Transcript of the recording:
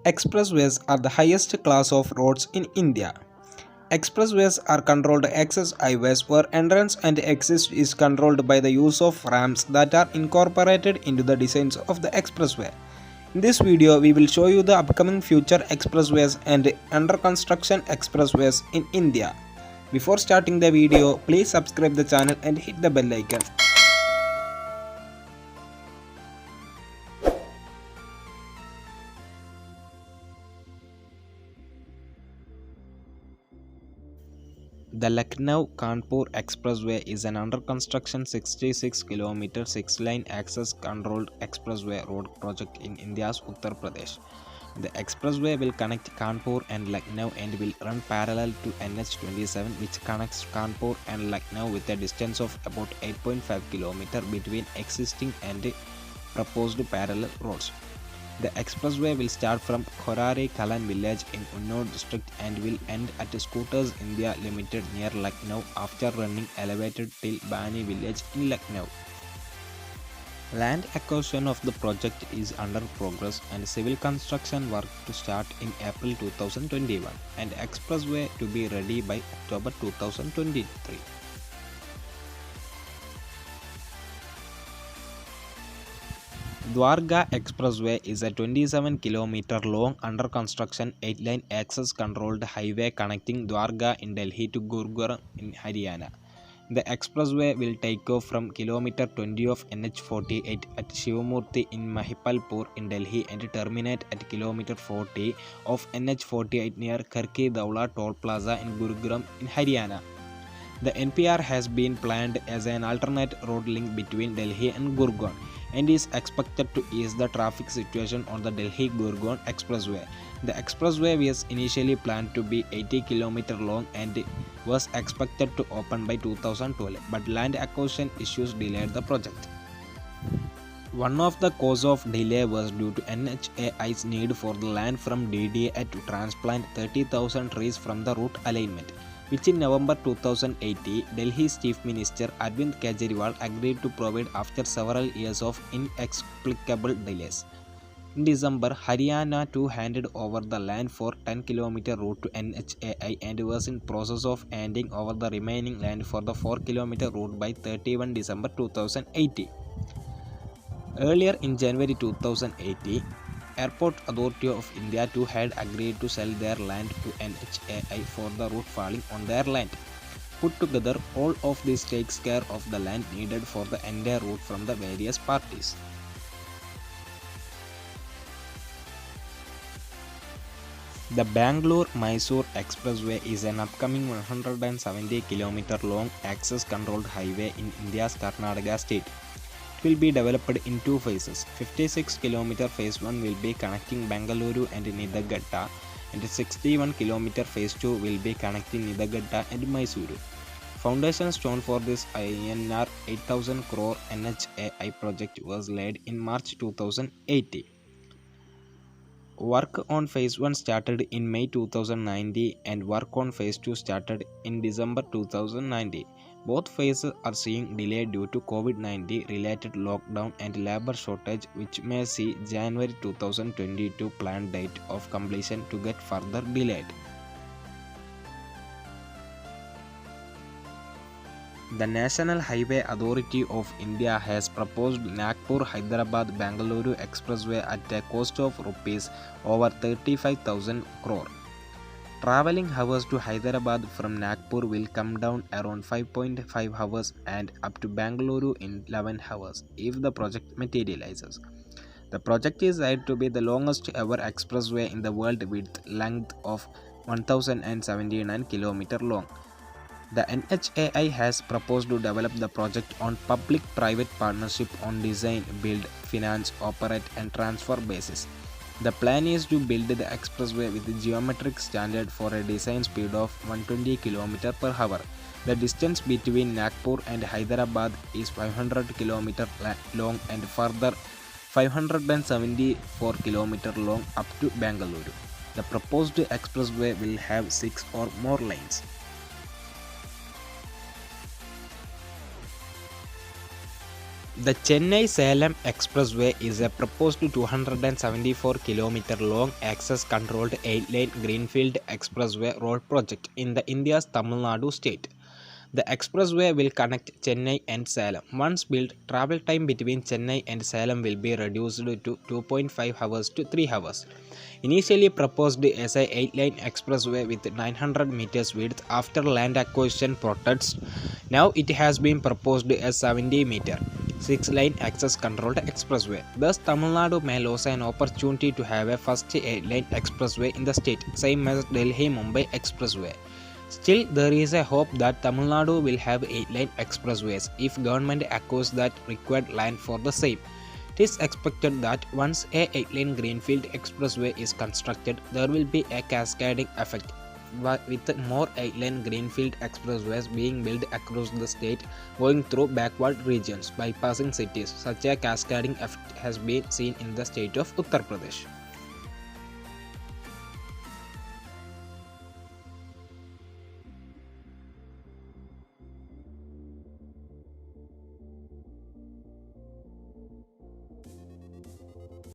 Expressways are the highest class of roads in India. Expressways are controlled access highways where entrance and exit is controlled by the use of ramps that are incorporated into the designs of the expressway. In this video, we will show you the upcoming future expressways and under construction expressways in India. Before starting the video, please subscribe the channel and hit the bell icon. The Lucknow-Kanpur Expressway is an under-construction 66-kilometer 6-lane access-controlled expressway road project in India's Uttar Pradesh. The expressway will connect Kanpur and Lucknow and will run parallel to NH27, which connects Kanpur and Lucknow with a distance of about 8.5 km between existing and proposed parallel roads. The expressway will start from Khorare Kalan village in Unnao district and will end at Scooters India Limited near Lucknow after running elevated till Bani village in Lucknow. Land acquisition of the project is under progress and civil construction work to start in April 2021 and expressway to be ready by October 2023. Dwarka Expressway is a 27-kilometer long under construction 8-lane access controlled highway connecting Dwarka in Delhi to Gurgaon in Haryana. The expressway will take off from kilometer 20 of NH48 at Shivamurthy in Mahipalpur in Delhi and terminate at kilometer 40 of NH48 near Karki Daula Toll Plaza in Gurugram in Haryana. The NPR has been planned as an alternate road link between Delhi and Gurgaon and is expected to ease the traffic situation on the Delhi-Gurgaon Expressway. The expressway was initially planned to be 80 km long and was expected to open by 2012, but land acquisition issues delayed the project. One of the causes of delay was due to NHAI's need for the land from DDA to transplant 30,000 trees from the route alignment, which in November 2018, Delhi's Chief Minister Arvind Kejriwal agreed to provide after several years of inexplicable delays. In December, Haryana too handed over the land for 10-kilometer route to NHAI and was in process of handing over the remaining land for the 4-kilometer route by 31 December 2018. Earlier in January 2018, Airport Authority of India too had agreed to sell their land to NHAI for the route falling on their land. Put together, all of this takes care of the land needed for the entire route from the various parties. The Bangalore-Mysore Expressway is an upcoming 170-kilometer long access-controlled highway in India's Karnataka state. It will be developed in two phases. 56-kilometer phase 1 will be connecting Bengaluru and Nidagatta, and 61-kilometer phase 2 will be connecting Nidagatta and Mysuru. Foundation stone for this INR 8,000 crore NHAI project was laid in March 2018. Work on phase 1 started in May 2019 and work on phase 2 started in December 2019. Both phases are seeing delay due to COVID-19 related lockdown and labor shortage, which may see January 2022 planned date of completion to get further delayed. The National Highway Authority of India has proposed Nagpur-Hyderabad-Bangalore Expressway at a cost of rupees over 35,000 crore. Travelling hours to Hyderabad from Nagpur will come down around 5.5 hours and up to Bangalore in 11 hours if the project materializes. The project is said to be the longest ever expressway in the world with length of 1,079 km long. The NHAI has proposed to develop the project on public-private partnership on design, build, finance, operate and transfer basis. The plan is to build the expressway with a geometric standard for a design speed of 120 km per hour. The distance between Nagpur and Hyderabad is 500 km long and further 574 km long up to Bangalore. The proposed expressway will have 6 or more lanes. The Chennai-Salem Expressway is a proposed 274 km long access-controlled 8-lane greenfield expressway road project in the India's Tamil Nadu state. The expressway will connect Chennai and Salem. Once built, travel time between Chennai and Salem will be reduced to 2.5 hours to 3 hours. Initially proposed as a 8-lane expressway with 900 meters width after land acquisition protests, now it has been proposed as 70-meter 6-lane access-controlled expressway. Thus, Tamil Nadu may lose an opportunity to have a first 8-lane expressway in the state, same as Delhi-Mumbai Expressway. Still, there is a hope that Tamil Nadu will have 8-lane expressways if government acquires that required land for the same. It is expected that once a 8-lane greenfield expressway is constructed, there will be a cascading effect, with more 8-lane greenfield expressways being built across the state going through backward regions, bypassing cities. Such a cascading effect has been seen in the state of Uttar Pradesh.